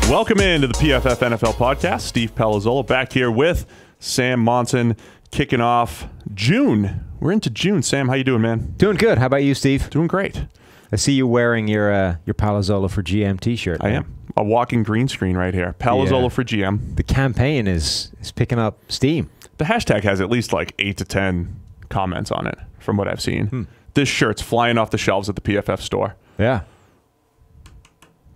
Welcome into the PFF NFL podcast. Steve Palazzolo back here with Sam Monson, kicking off June. We're into June. Sam, how you doing, man? Doing good. How about you, Steve? Doing great. I see you wearing your Palazzolo for GM t-shirt. I am. A walking green screen right here. Palazzolo for GM. The campaign is picking up steam. The hashtag has at least like 8 to 10 comments on it from what I've seen. This shirt's flying off the shelves at the PFF store. Yeah.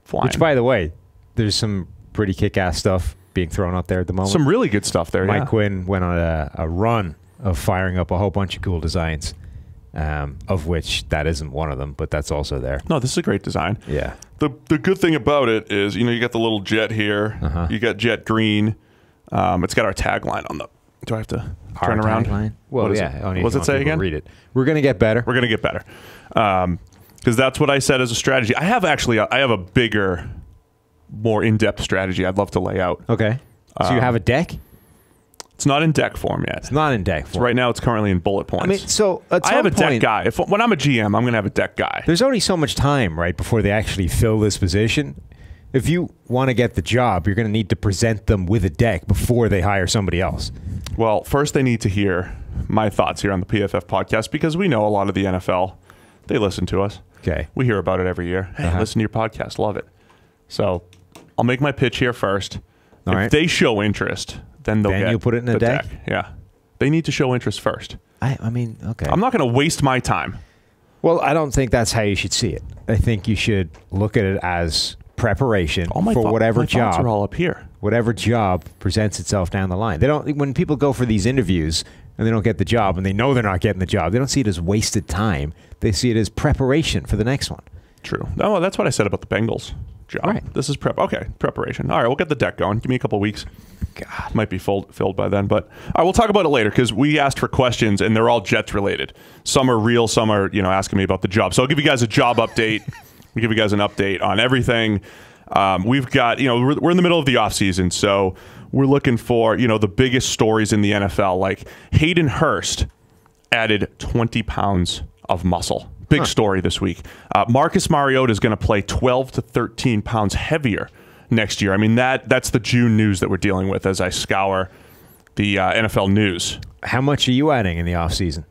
Flying. Which, by the way, there's some pretty kick-ass stuff being thrown out there at the moment. Some really good stuff there, Mike Quinn went on a run of firing up a whole bunch of cool designs, of which that isn't one of them, but that's also there. No, this is a great design. Yeah. The good thing about it is, you know, you got the little jet here. You got jet green. It's got our tagline on the... Do I have to turn around? Tagline? Well, yeah. What's it say again? Read it. We're going to get better. We're going to get better. Because that's what I said as a strategy. I have a bigger, more in-depth strategy I'd love to lay out. Okay. So you have a deck? It's not in deck form yet. It's not in deck form. So right now it's currently in bullet points. I mean, so I have a deck guy. When I'm a GM, I'm going to have a deck guy. There's only so much time, right, before they actually fill this position. If you want to get the job, you're going to need to present them with a deck before they hire somebody else. Well, first they need to hear my thoughts here on the PFF podcast, because we know a lot of the NFL, they listen to us. Okay. We hear about it every year. Hey, listen to your podcast. Love it. So I'll make my pitch here first. If they show interest, then they'll get you'll put it in a deck? Yeah. They need to show interest first. I mean, okay. I'm not going to waste my time. Well, I don't think that's how you should see it. I think you should look at it as preparation for whatever job. Thoughts are all up here. Whatever job presents itself down the line. They don't. When people go for these interviews and they don't get the job, and they know they're not getting the job, they don't see it as wasted time. They see it as preparation for the next one. True. No, that's what I said about the Bengals job. Right. This is preparation. All right, we'll get the deck going. Give me a couple weeks. God, might be filled by then, but all right, we'll talk about it later, because we asked for questions and they're all Jets related. Some are real, some are asking me about the job. So I'll give you guys a job update. I'll give you guys an update on everything. We've got we're in the middle of the offseason, so we're looking for the biggest stories in the NFL. Like Hayden Hurst added 20 pounds of muscle. Big story this week. Marcus Mariota is going to play 12 to 13 pounds heavier next year. I mean, that's the June news that we're dealing with as I scour the NFL news. How much are you adding in the offseason?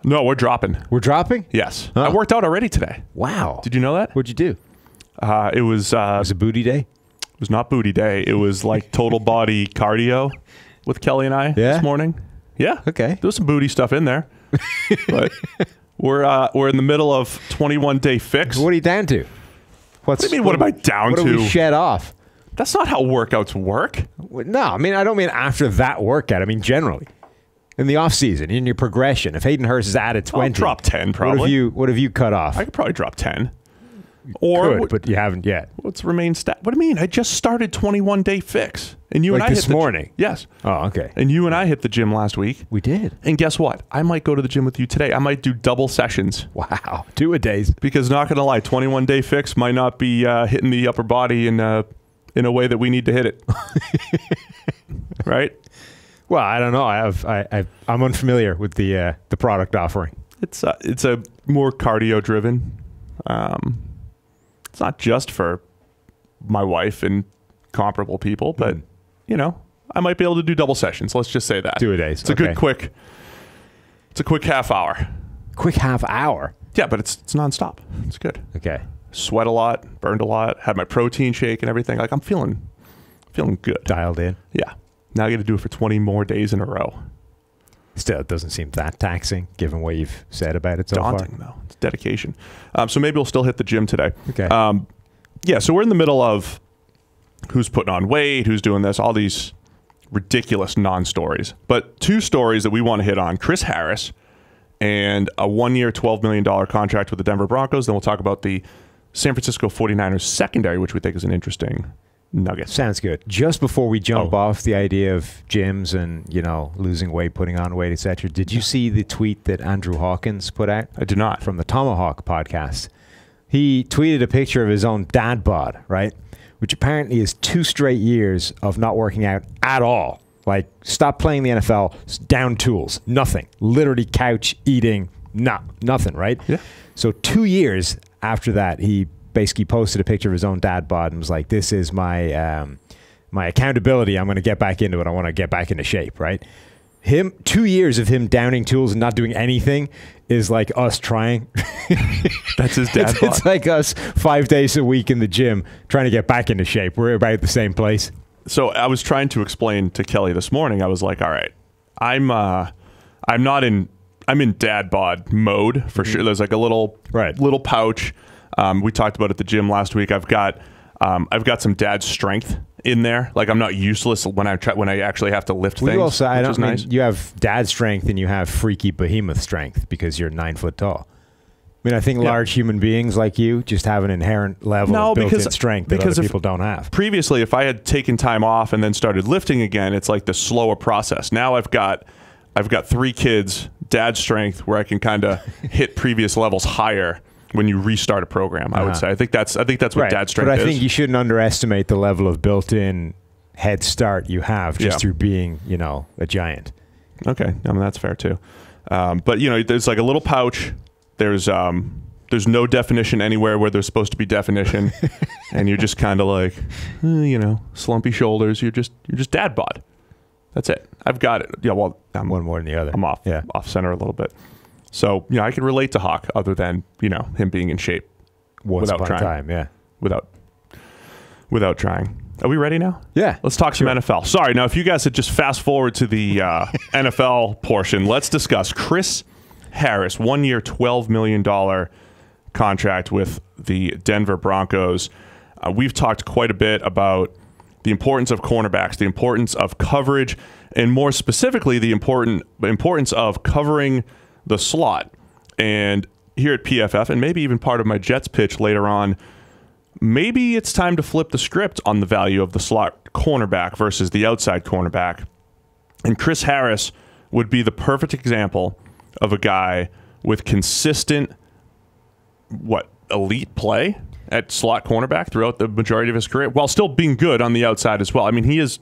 No, we're dropping. We're dropping? Yes. I worked out already today. Wow. Did you know that? What'd you do? It was it booty day? It was not booty day. It was like total body cardio with Kelly and I this morning. Yeah. Okay. There was some booty stuff in there. But we're in the middle of 21-day fix. What are you down to? What do you mean, what am I down to? What do we shed off? That's not how workouts work. No, I mean, I don't mean after that workout. I mean generally. In the offseason, in your progression. If Hayden Hurst is added 20. I'll drop 10 probably. What have you cut off? I could probably drop 10. But you haven't yet. What's remain stat? What do you mean? I just started 21-day fix. And you and I this hit morning? Yes. Oh, okay. And you and I hit the gym last week. We did. And guess what? I might go to the gym with you today. I might do double sessions. Wow. 2-a-days. Because not going to lie, 21-day fix might not be hitting the upper body in a way that we need to hit it. Right? Well, I don't know. I'm unfamiliar with the product offering. It's a more cardio driven. It's not just for my wife and comparable people, but I might be able to do double sessions. Let's just say that 2-a-days. It's a good quick. It's a quick half hour. Quick half hour. Yeah, but it's nonstop. It's good. Okay. Sweat a lot, burned a lot, had my protein shake and everything. Like I'm feeling good. Dialed in. Yeah. Now I got to do it for 20 more days in a row. Still, it doesn't seem that taxing, given what you've said about it so far. Daunting, though. It's dedication. So maybe we'll still hit the gym today. Okay. Yeah, so we're in the middle of who's putting on weight, who's doing this, all these ridiculous non-stories. But two stories that we want to hit on, Chris Harris and a 1-year, $12 million contract with the Denver Broncos. Then we'll talk about the San Francisco 49ers secondary, which we think is an interesting nugget. Sounds good. Just before we jump off the idea of gyms and, losing weight, putting on weight, etc., did you see the tweet that Andrew Hawkins put out? I did not. From the Tomahawk podcast. He tweeted a picture of his own dad bod, right? Which apparently is 2 straight years of not working out at all. Like, stop playing the NFL, down tools, nothing. Literally couch, eating, nothing, right? Yeah. So 2 years after that, he basically posted a picture of his own dad bod and was like, "This is my my accountability. I'm going to get back into it. I want to get back into shape." Right? 2 years of him downing tools and not doing anything is like us trying. That's his dad bod. It's like us 5 days a week in the gym trying to get back into shape. We're about the same place. So I was trying to explain to Kelly this morning. I was like, all right, I'm in dad bod mode for sure. There's like a little pouch. We talked about at the gym last week. I've got some dad strength in there. Like, I'm not useless when I actually have to lift things. Also, which is nice. You have dad strength and you have freaky behemoth strength because you're 9 foot tall. I mean, I think large human beings like you just have an inherent level of built-in strength that other people don't have. Previously, if I had taken time off and then started lifting again, it's like the slower process. Now I've got 3 kids, dad strength, where I can kind of hit previous levels higher when you restart a program. I would say. I think that's what dad strength is. But I think you shouldn't underestimate the level of built-in head start you have just through being, a giant. Okay, I mean, that's fair too. But there's like a little pouch. There's no definition anywhere where there's supposed to be definition, and you're just kind of like, slumpy shoulders. You're just dad bod. That's it. I've got it. Yeah. Well, I'm one more than the other. I'm off center a little bit. So I can relate to Hawk, other than him being in shape without trying. Without trying. Are we ready now? Yeah. Let's talk some NFL. Sorry. Now, if you guys had just fast forward to the NFL portion, let's discuss Chris Harris, 1 year, $12 million contract with the Denver Broncos. We've talked quite a bit about the importance of cornerbacks, the importance of coverage, and more specifically, the importance of covering the slot. And here at PFF, and maybe even part of my Jets pitch later on, maybe it's time to flip the script on the value of the slot cornerback versus the outside cornerback. And Chris Harris would be the perfect example of a guy with consistent, elite play at slot cornerback throughout the majority of his career, while still being good on the outside as well. I mean, he's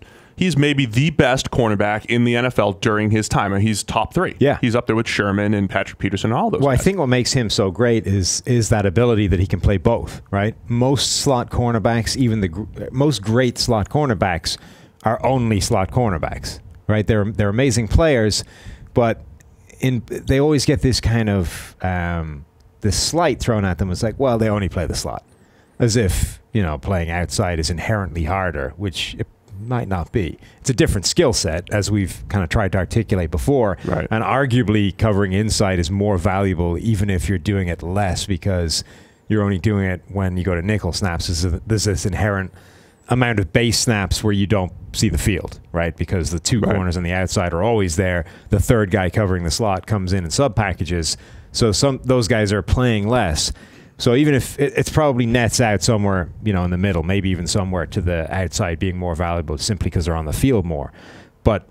maybe the best cornerback in the NFL during his time. And he's top 3. Yeah. He's up there with Sherman and Patrick Peterson and all those guys. I think what makes him so great is that ability that he can play both, right? Most slot cornerbacks, even the most great slot cornerbacks, are only slot cornerbacks, right? They're amazing players, but they always get this kind of this slight thrown at them. It's like, well, they only play the slot, as if playing outside is inherently harder, which it might not be. It's a different skill set, as we've kind of tried to articulate before. Right. And arguably, covering inside is more valuable, even if you're doing it less, because you're only doing it when you go to nickel snaps. There's this inherent amount of base snaps where you don't see the field, right? Because the 2 corners on the outside are always there. The third guy covering the slot comes in sub packages. So those guys are playing less. So even if it's probably nets out somewhere, in the middle, maybe even somewhere to the outside being more valuable simply because they're on the field more. But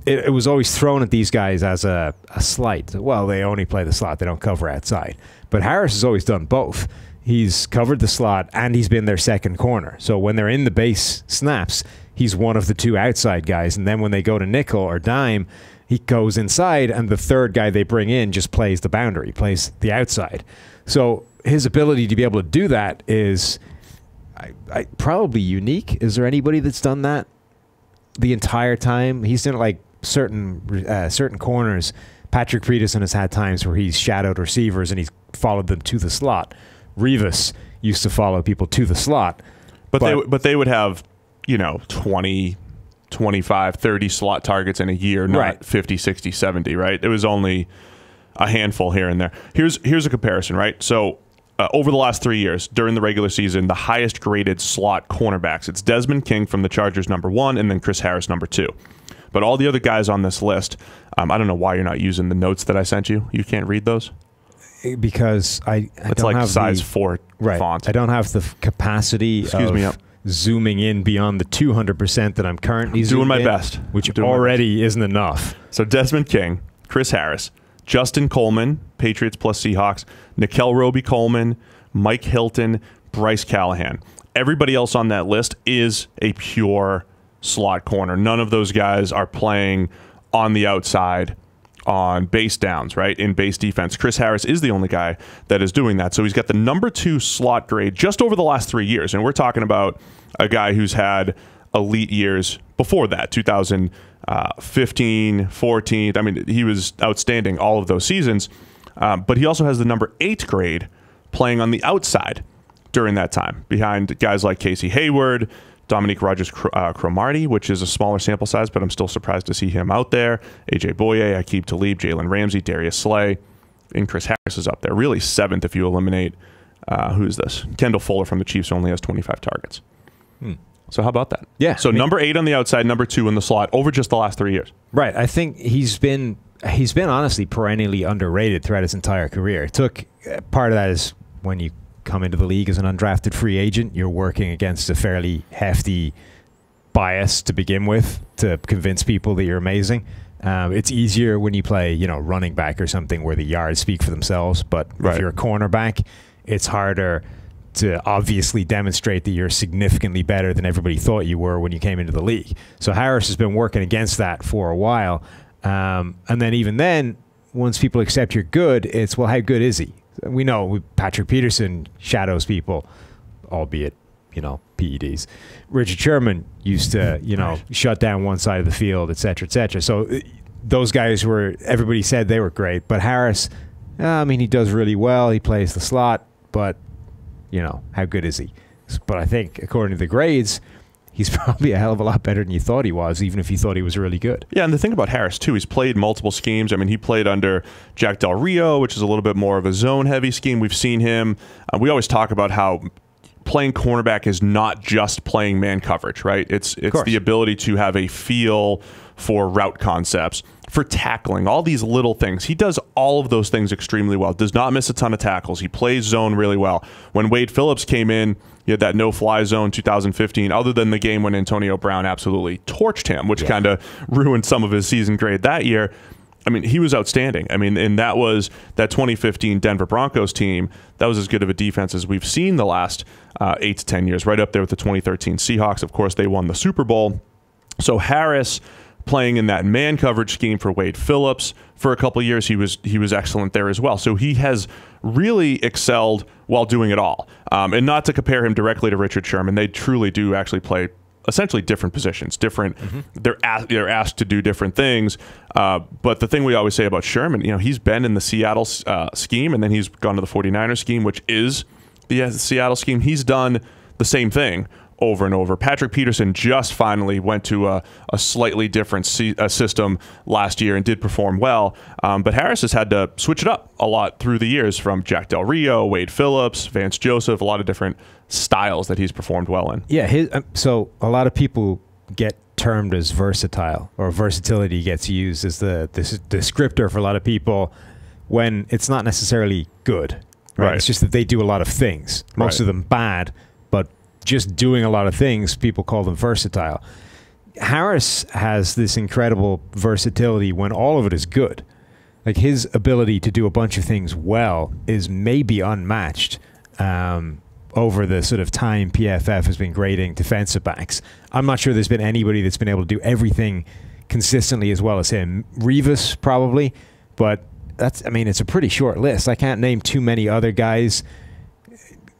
it was always thrown at these guys as a slight. Well, they only play the slot. They don't cover outside. But Harris has always done both. He's covered the slot and he's been their second corner. So when they're in the base snaps, he's one of the 2 outside guys. And then when they go to nickel or dime, he goes inside and the third guy they bring in just plays the boundary, plays the outside. So his ability to be able to do that is probably unique. Is there anybody that's done that the entire time? He's done it like certain corners. Patrick Peterson has had times where he's shadowed receivers and he's followed them to the slot. Revis used to follow people to the slot. But they would have, 20, 25, 30 slot targets in a year, not 50, 60, 70, right? It was only a handful here and there. Here's a comparison, right? So over the last 3 years, during the regular season, the highest graded slot cornerbacks, it's Desmond King from the Chargers, #1, and then Chris Harris, #2. But all the other guys on this list, I don't know why you're not using the notes that I sent you. You can't read those? Because I it's don't like have size 4 font. I don't have the capacity of zooming in beyond the 200% that I'm currently doing my best, which already isn't enough. So Desmond King, Chris Harris, Justin Coleman, Patriots plus Seahawks, Nickel Roby-Coleman, Mike Hilton, Bryce Callahan. Everybody else on that list is a pure slot corner. None of those guys are playing on the outside on base downs, right, in base defense. Chris Harris is the only guy that is doing that. So he's got the number 2 slot grade just over the last 3 years. And we're talking about a guy who's had elite years before that, 2015, 14. I mean, he was outstanding all of those seasons. But he also has the number 8 grade playing on the outside during that time, behind guys like Casey Hayward, Dominique Rodgers-Cromartie, which is a smaller sample size, but I'm still surprised to see him out there. AJ Boye, Aqib Talib, Jalen Ramsey, Darius Slay, and Chris Harris is up there. Really 7th if you eliminate, who's this? Kendall Fuller from the Chiefs only has 25 targets. So how about that? Yeah. So number 8 on the outside, number 2 in the slot over just the last 3 years. Right. I think he's been honestly perennially underrated throughout his entire career. It took part of that is when you come into the league as an undrafted free agent, you're working against a fairly hefty bias to begin with to convince people that you're amazing. It's easier when you play, running back or something where the yards speak for themselves. But if you're a cornerback, it's harder to obviously demonstrate that you're significantly better than everybody thought you were when you came into the league. So Harris has been working against that for a while. And then even then, once people accept you're good, it's, well, how good is he? We know Patrick Peterson shadows people, albeit, PEDs. Richard Sherman used to, shut down one side of the field, et cetera, et cetera. So those guys everybody said they were great. But Harris, he does really well. He plays the slot, but, how good is he? But I think, according to the grades, he's probably a hell of a lot better than you thought he was, even if you thought he was really good. Yeah, and the thing about Harris, too, he's played multiple schemes. I mean, he played under Jack Del Rio, which is a little bit more of a zone-heavy scheme. We've seen him. We always talk about how playing cornerback is not just playing man coverage, right? It's the ability to have a feel for route concepts, for tackling, all these little things. He does all of those things extremely well, does not miss a ton of tackles. He plays zone really well. When Wade Phillips came in, you had that no-fly zone 2015, other than the game when Antonio Brown absolutely torched him, which kind of ruined some of his season grade that year. I mean, he was outstanding. I mean, and that was that 2015 Denver Broncos team. That was as good of a defense as we've seen the last 8 to 10 years, right up there with the 2013 Seahawks. Of course, they won the Super Bowl. So Harris playing in that man coverage scheme for Wade Phillips for a couple of years, he was excellent there as well. So he has really excelled while doing it all. And not to compare him directly to Richard Sherman, they truly do actually play essentially different positions, different. They're asked to do different things. But the thing we always say about Sherman, he's been in the Seattle scheme, and then he's gone to the 49ers scheme, which is the Seattle scheme. He's done the same thing over and over. Patrick Peterson just finally went to a slightly different system last year and did perform well. But Harris has had to switch it up a lot through the years, from Jack Del Rio, Wade Phillips, Vance Joseph, a lot of different styles that he's performed well in. Yeah, so a lot of people get termed as versatile, or versatility gets used as the descriptor for a lot of people when it's not necessarily good. Right? It's just that they do a lot of things, most of them bad, but just doing a lot of things, people call them versatile. Harris has this incredible versatility when all of it is good. Like, his ability to do a bunch of things well is maybe unmatched over the sort of time PFF has been grading defensive backs. I'm not sure there's been anybody that's been able to do everything consistently as well as him. Revis probably, but it's a pretty short list. I can't name too many other guys.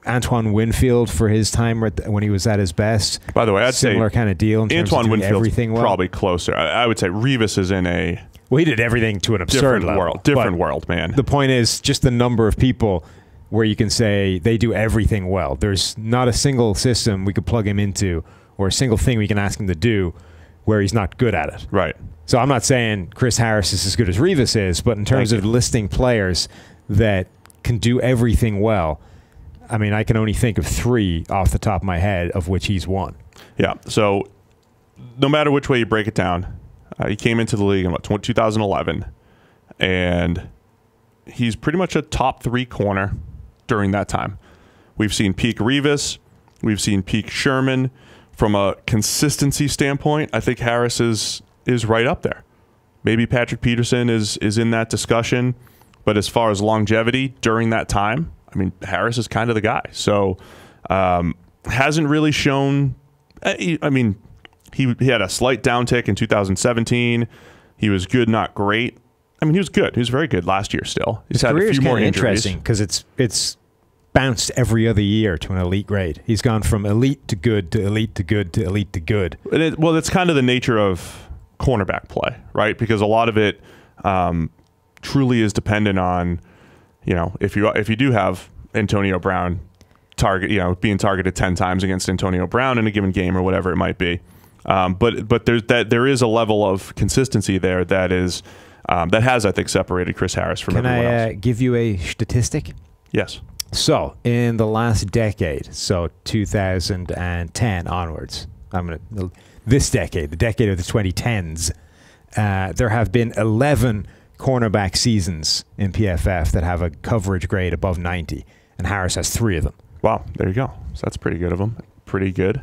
Antoine Winfield for his time when he was at his best. By the way, I'd similar say kind of deal in terms of doing everything well. Probably closer. I would say Revis is in a he did everything to an absurd level. Different world, man. The point is just the number of people where you can say they do everything well. There's not a single system we could plug him into, or a single thing we can ask him to do where he's not good at it. Right. So I'm not saying Chris Harris is as good as Revis is, but in terms of listing players that can do everything well, I can only think of 3 off the top of my head, of which he's one. Yeah. So no matter which way you break it down, he came into the league in 2011, and he's pretty much a top 3 corner during that time. We've seen peak Revis. We've seen peak Sherman. From a consistency standpoint, I think Harris is right up there. Maybe Patrick Peterson is in that discussion, but as far as longevity during that time, Harris is kind of the guy. So hasn't really shown. He had a slight downtick in 2017. He was good, not great I mean, he was good. He was very good last year still. He's His had a few more injuries. Interesting because it's bounced every other year to an elite grade. He's gone from elite to good to elite to good to elite to good. Well, it's kind of the nature of cornerback play, right? Because a lot of it truly is dependent on, if you do have Antonio Brown being targeted 10 times against Antonio Brown in a given game or whatever it might be. But there is a level of consistency there that has, I think, separated Chris Harris from everyone else. Can I give you a statistic? Yes. So, in the last decade, so 2010 onwards, this decade, the decade of the 2010s, there have been 11 cornerback seasons in PFF that have a coverage grade above 90, and Harris has 3 of them. Wow, there you go. So that's pretty good of him. Pretty good.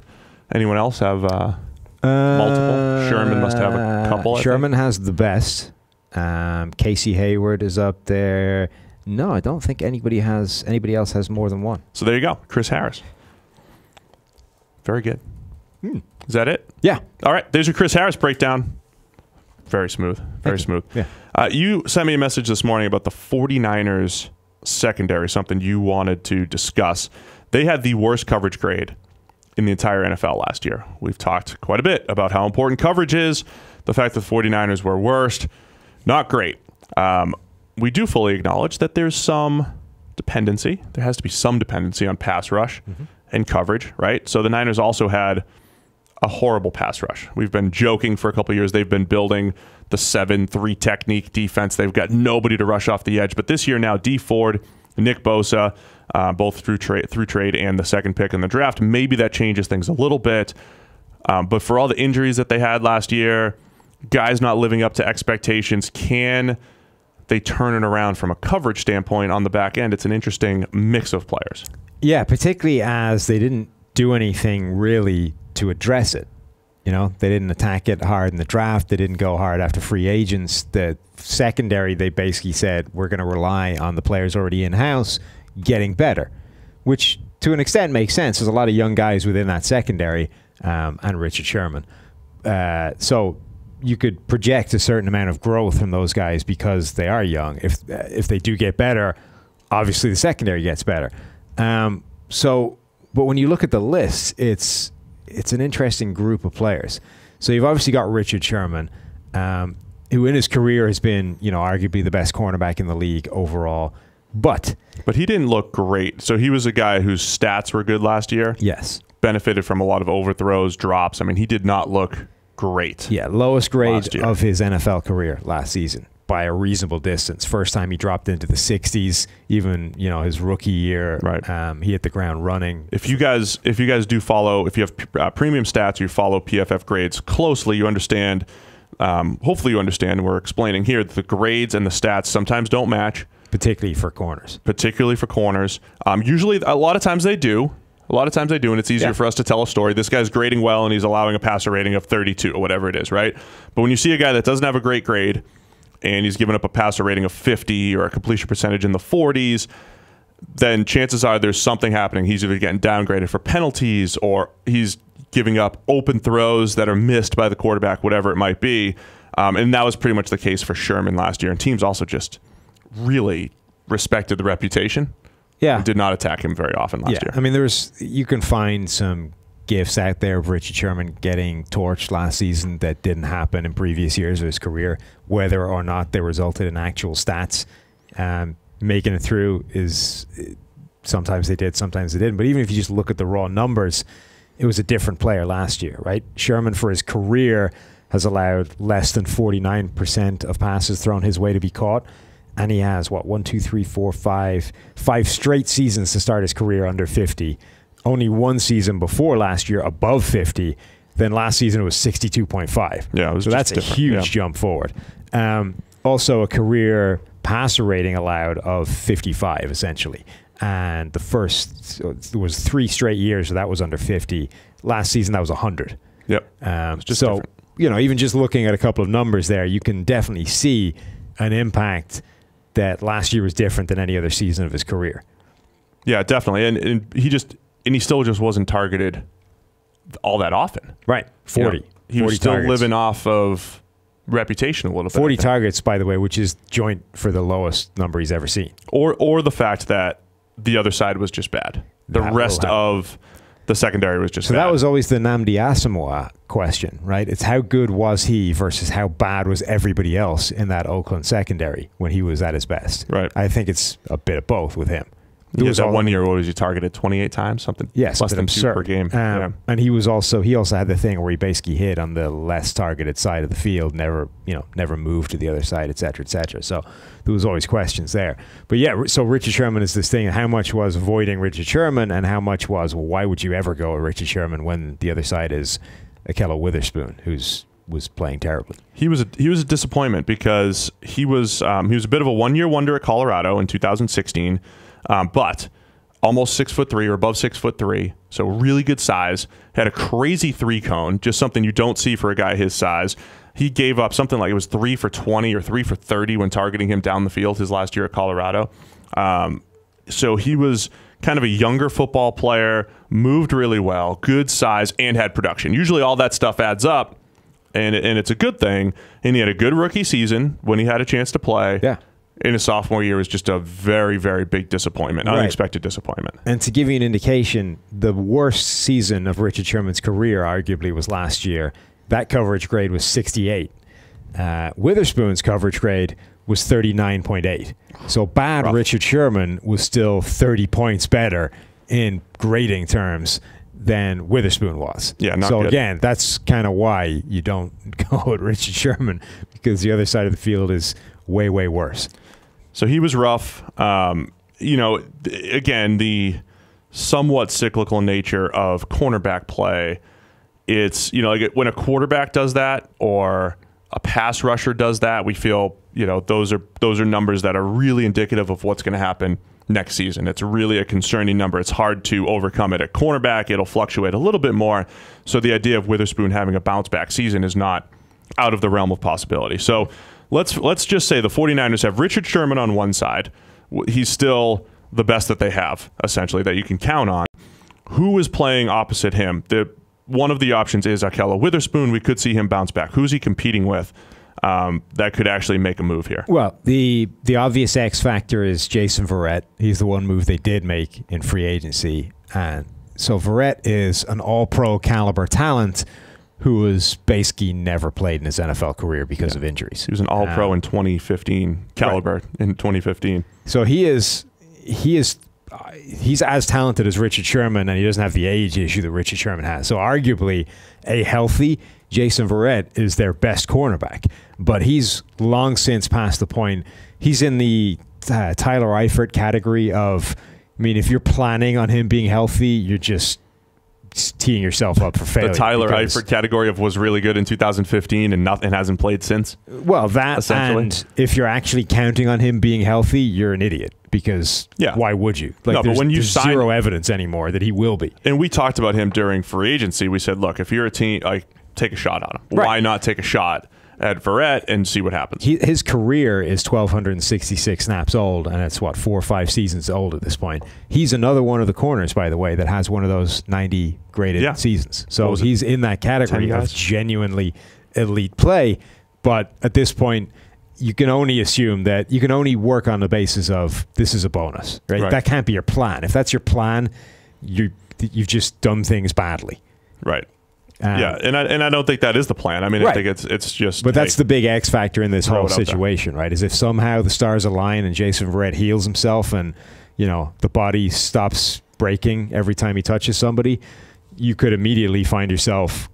Anyone else have multiple? Sherman must have a couple. Sherman has the best. Casey Hayward is up there. No, I don't think anybody else has more than 1. So there you go. Chris Harris. Very good. Is that it? Yeah. All right. There's your Chris Harris breakdown. Very smooth. Very smooth. Yeah. You sent me a message this morning about the 49ers secondary, something you wanted to discuss. They had the worst coverage grade in the entire NFL last year. We've talked quite a bit about how important coverage is, the fact that the 49ers were worst. Not great. We do fully acknowledge that there's some dependency. There has to be some dependency on pass rush and coverage, right? So the Niners also had a horrible pass rush. We've been joking for a couple of years. They've been building the 7-3 technique defense. They've got nobody to rush off the edge. But this year now, Dee Ford, Nick Bosa, both through trade and the second pick in the draft, maybe that changes things a little bit. But for all the injuries that they had last year, guys not living up to expectations, can they turn it around from a coverage standpoint on the back end? It's an interesting mix of players. Yeah, particularly as they didn't do anything really to address it. They didn't attack it hard in the draft. They didn't go hard after free agents. The secondary, they basically said, we're going to rely on the players already in-house getting better, which to an extent makes sense. There's a lot of young guys within that secondary and Richard Sherman. So you could project a certain amount of growth from those guys because they are young. If they do get better, obviously the secondary gets better. But when you look at the list, it's an interesting group of players. So you've obviously got Richard Sherman, who in his career has been, arguably the best cornerback in the league overall. But he didn't look great. So he was a guy whose stats were good last year. Yes. Benefited from a lot of overthrows, drops. I mean, he did not look great. Yeah, lowest grade of his NFL career last season by a reasonable distance. First time he dropped into the 60s, even his rookie year. Right. He hit the ground running. If you guys do follow, if you have premium stats, you follow PFF grades closely, you understand. Hopefully, you understand. We're explaining here that the grades and the stats sometimes don't match, particularly for corners. Usually, a lot of times they do. And it's easier for us to tell a story. This guy's grading well, and he's allowing a passer rating of 32 or whatever it is, right? But when you see a guy that doesn't have a great grade, and he's given up a passer rating of 50 or a completion percentage in the 40s, then chances are there's something happening. He's either getting downgraded for penalties or he's giving up open throws that are missed by the quarterback, whatever it might be. And that was pretty much the case for Sherman last year. And teams also just really respected the reputation. Yeah. And did not attack him very often last year. I mean, you can find some gifts out there of Richard Sherman getting torched last season that didn't happen in previous years of his career, whether or not they resulted in actual stats. Making it through is sometimes they did, sometimes they didn't. But even if you just look at the raw numbers, it was a different player last year, right? Sherman, for his career, has allowed less than 49% of passes thrown his way to be caught. And he has, 5 straight seasons to start his career under 50. Only one season before last year above 50. Then last season it was 62.5. Yeah, so that's a huge jump forward. Also a career passer rating allowed of 55, essentially. And there was 3 straight years where that was under 50. Last season that was 100. Yep. So, even just looking at a couple of numbers there, you can definitely see an impact that last year was different than any other season of his career. Yeah, definitely. And he still just wasn't targeted all that often. Right. 40. He was still living off of reputation a little bit. 40 targets, by the way, which is joint for the lowest number he's ever seen. Or the fact that the other side was just bad. The rest of the secondary was just bad. So that was always the Nnamdi Asamoah question, right? It's how good was he versus how bad was everybody else in that Oakland secondary when he was at his best. Right. I think it's a bit of both with him. He was that 1 year, what was he targeted 28 times? Something less than 2 per game. And he also had the thing where he basically hit on the less targeted side of the field, never moved to the other side, et cetera, et cetera. So there was always questions there. But yeah, so Richard Sherman is this thing. How much was avoiding Richard Sherman, and how much was, well, why would you ever go with Richard Sherman when the other side is Ahkello Witherspoon, was playing terribly? He was a disappointment because he was a bit of a 1 year wonder at Colorado in 2016. But almost 6'3" or above 6'3", so really good size. Had a crazy 3-cone, just something you don't see for a guy his size. He gave up something like it was 3 for 20 or 3 for 30 when targeting him down the field his last year at Colorado. So he was kind of a younger football player, moved really well, good size, and had production. Usually all that stuff adds up, and it's a good thing. And he had a good rookie season when he had a chance to play. Yeah. In his sophomore year was just a very, very big disappointment, unexpected disappointment. And to give you an indication, the worst season of Richard Sherman's career arguably was last year. That coverage grade was 68. Witherspoon's coverage grade was 39.8. So bad Rough. Richard Sherman was still 30 points better in grading terms than Witherspoon was. Yeah, not so good. Again, that's kind of why you don't go with Richard Sherman, because the other side of the field is way, way worse. So he was rough. Again, the somewhat cyclical nature of cornerback play. It's, like when a quarterback does that or a pass rusher does that, we feel, those are numbers that are really indicative of what's going to happen next season. It's really a concerning number. It's hard to overcome it. At cornerback, it'll fluctuate a little bit more. So the idea of Witherspoon having a bounce back season is not out of the realm of possibility. So let's just say the 49ers have Richard Sherman on one side. He's still the best that they have, essentially, that you can count on. Who is playing opposite him? One of the options is Ahkello Witherspoon. We could see him bounce back. Who's he competing with that could actually make a move here? Well, the obvious X factor is Jason Verrett. He's the one move they did make in free agency. And so Verrett is an all-pro caliber talent who has basically never played in his NFL career because of injuries. He was an all-pro in 2015 caliber in 2015. So he's as talented as Richard Sherman, and he doesn't have the age issue that Richard Sherman has. So arguably, a healthy Jason Verrett is their best cornerback, but he's long since past the point. He's in the Tyler Eifert category of, if you're planning on him being healthy, you're just teeing yourself up for failure. The Tyler Eifert category of was really good in 2015 and hasn't played since. Well, that, and if you're actually counting on him being healthy, you're an idiot, because why would you? But when you there's zero evidence anymore that he will be. And we talked about him during free agency. We said, look, if you're a team, take a shot on him. Right. Why not take a shot at Verrett and see what happens? His career is 1,266 snaps old, and it's 4 or 5 seasons old at this point. He's another one of the corners, by the way, that has one of those 90 graded seasons. So he's in that category of genuinely elite play. But at this point, you can only assume that you can only work on the basis of this is a bonus, right? That can't be your plan. If that's your plan, you've just done things badly. Right. And I don't think that is the plan. I think it's just. But that's the big X factor in this whole situation, right? Is if somehow the stars align and Jason Verrett heals himself, and the body stops breaking every time he touches somebody, you could immediately find yourself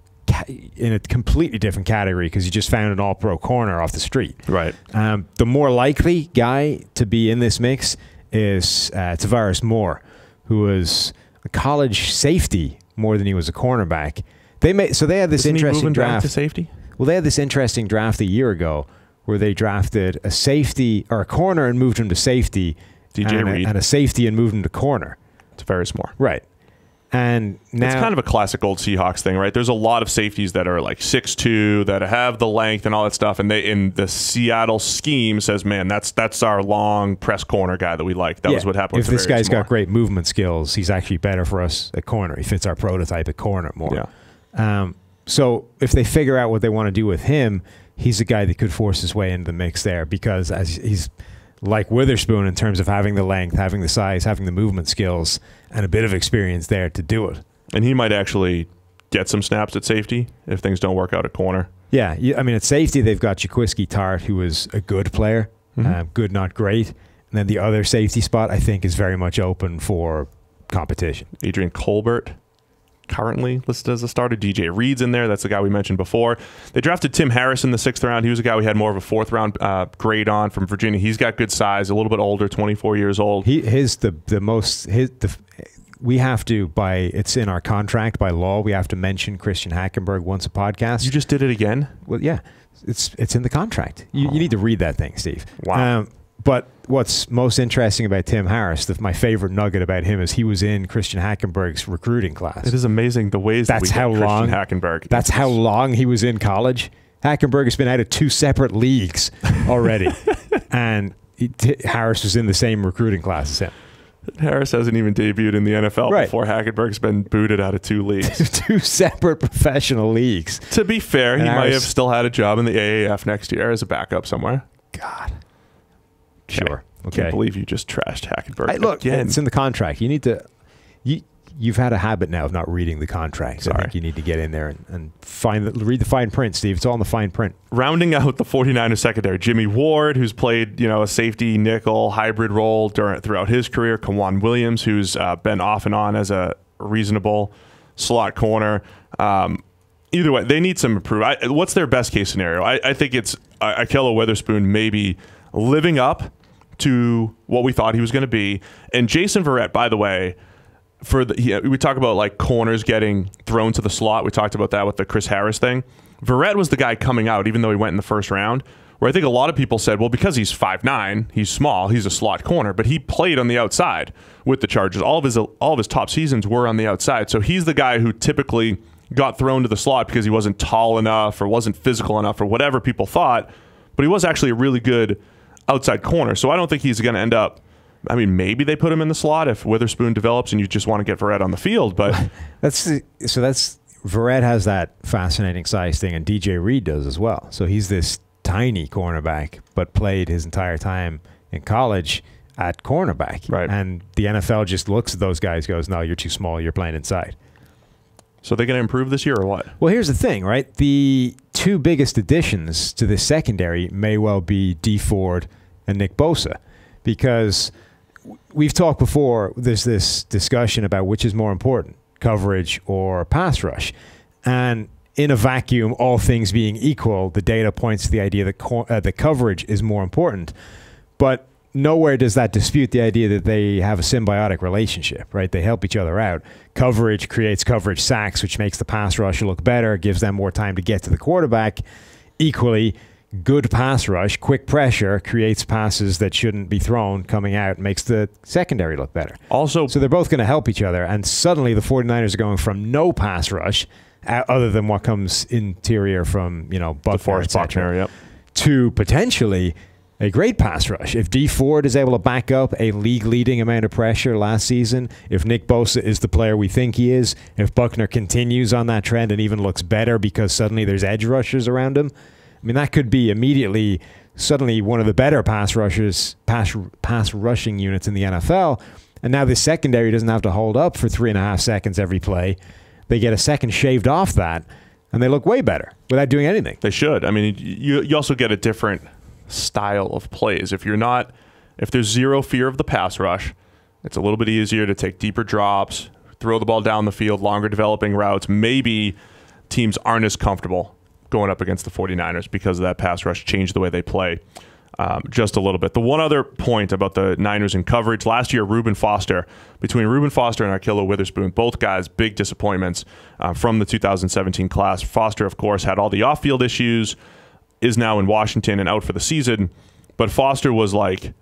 in a completely different category because you just found an all-pro corner off the street. Right. The more likely guy to be in this mix is Tavares Moore, who was a college safety more than he was a cornerback. They had this interesting draft to safety. Well, they had this interesting draft a year ago where they drafted a safety or a corner and moved him to safety, and a safety and moved him to corner. Tavares Moore, right? And now it's kind of a classic old Seahawks thing, right? There's a lot of safeties that are like 6'2", that have the length and all that stuff, and they in the Seattle scheme says, man, that's our long press corner guy that we like. That was what happened. If this guy's got great movement skills, he's actually better for us at corner. He fits our prototype at corner more. Yeah. So if they figure out what they want to do with him, he's a guy that could force his way into the mix there, because as he's like Witherspoon in terms of having the length, having the size, having the movement skills, and a bit of experience there to do it. And he might actually get some snaps at safety if things don't work out at corner. Yeah, I mean, at safety, they've got Jaquiski Tartt, who is a good player, good, not great. And then the other safety spot, I think, is very much open for competition. Adrian Colbert, currently listed as a starter. DJ Reed's in there. That's the guy we mentioned before. They drafted Tim Harris in the 6th round. He was a guy we had more of a 4th round grade on from Virginia. He's got good size, a little bit older, 24 years old. We have to, it's in our contract by law, we have to mention Christian Hackenberg once a podcast. You just did it again? Well, yeah, it's in the contract. You need to read that thing, Steve. Wow. But what's most interesting about Tim Harris, my favorite nugget about him, is he was in Christian Hackenberg's recruiting class. It is amazing the ways that we get Christian Hackenberg. That's how long he was in college. Hackenberg has been out of 2 separate leagues already. And Harris was in the same recruiting class as him. Harris hasn't even debuted in the NFL before Hackenberg's been booted out of 2 leagues. 2 separate professional leagues. To be fair, he might have still had a job in the AAF next year as a backup somewhere. God. Okay. Sure. Okay. Can't believe you just trashed Hackenberg. Look, again. It's in the contract. You need to... You've had a habit now of not reading the contract. So I think you need to get in there and read the fine print, Steve. It's all in the fine print. Rounding out the 49ers secondary, Jimmy Ward, who's played a safety nickel hybrid role throughout his career. Kawan Williams, who's been off and on as a reasonable slot corner. Either way, they need some improvement. What's their best case scenario? I think it's Ahkello Witherspoon maybe living up to what we thought he was going to be. And Jason Verrett, by the way, we talk about like corners getting thrown to the slot. We talked about that with the Chris Harris thing. Verrett was the guy coming out, even though he went in the 1st round, where I think a lot of people said, well, because he's 5'9", he's small, he's a slot corner, but he played on the outside with the Chargers. All of his top seasons were on the outside. So he's the guy who typically got thrown to the slot because he wasn't tall enough or wasn't physical enough or whatever people thought, but he was actually a really good outside corner. So I don't think he's going to end up, I mean, maybe they put him in the slot if Witherspoon develops and you just want to get Verrett on the field, but Verrett has that fascinating size thing, and DJ Reed does as well. So he's this tiny cornerback, but played his entire time in college at cornerback. Right. And the NFL just looks at those guys, goes, no, you're too small, you're playing inside. So they're going to improve this year or what? Well, here's the thing, right? The 2 biggest additions to this secondary may well be Dee Ford and Nick Bosa, because we've talked before, there's this discussion about which is more important, coverage or pass rush. And in a vacuum, all things being equal, the data points to the idea that the coverage is more important. But nowhere does that dispute the idea that they have a symbiotic relationship, right? They help each other out. Coverage creates coverage sacks, which makes the pass rush look better, gives them more time to get to the quarterback. Equally, good pass rush, quick pressure, creates passes that shouldn't be thrown coming out, makes the secondary look better. Also, so they're both going to help each other, and suddenly the 49ers are going from no pass rush, other than what comes interior from, Buckner, et cetera, to potentially a great pass rush. If Dee Ford is able to back up a league-leading amount of pressure last season, if Nick Bosa is the player we think he is, if Buckner continues on that trend and even looks better because suddenly there's edge rushers around him, I mean, that could be suddenly one of the better pass rushing units in the NFL. And now the secondary doesn't have to hold up for 3.5 seconds every play. They get a second shaved off that, and they look way better without doing anything. They should. I mean, you also get a different style of plays. If there's zero fear of the pass rush, it's a little bit easier to take deeper drops, throw the ball down the field, longer developing routes. Maybe teams aren't as comfortable going up against the 49ers because of that pass rush changed the way they play just a little bit. The one other point about the Niners in coverage, last year, between Reuben Foster and Ahkello Witherspoon, both guys, big disappointments from the 2017 class. Foster, of course, had all the off-field issues, is now in Washington and out for the season, but Foster was like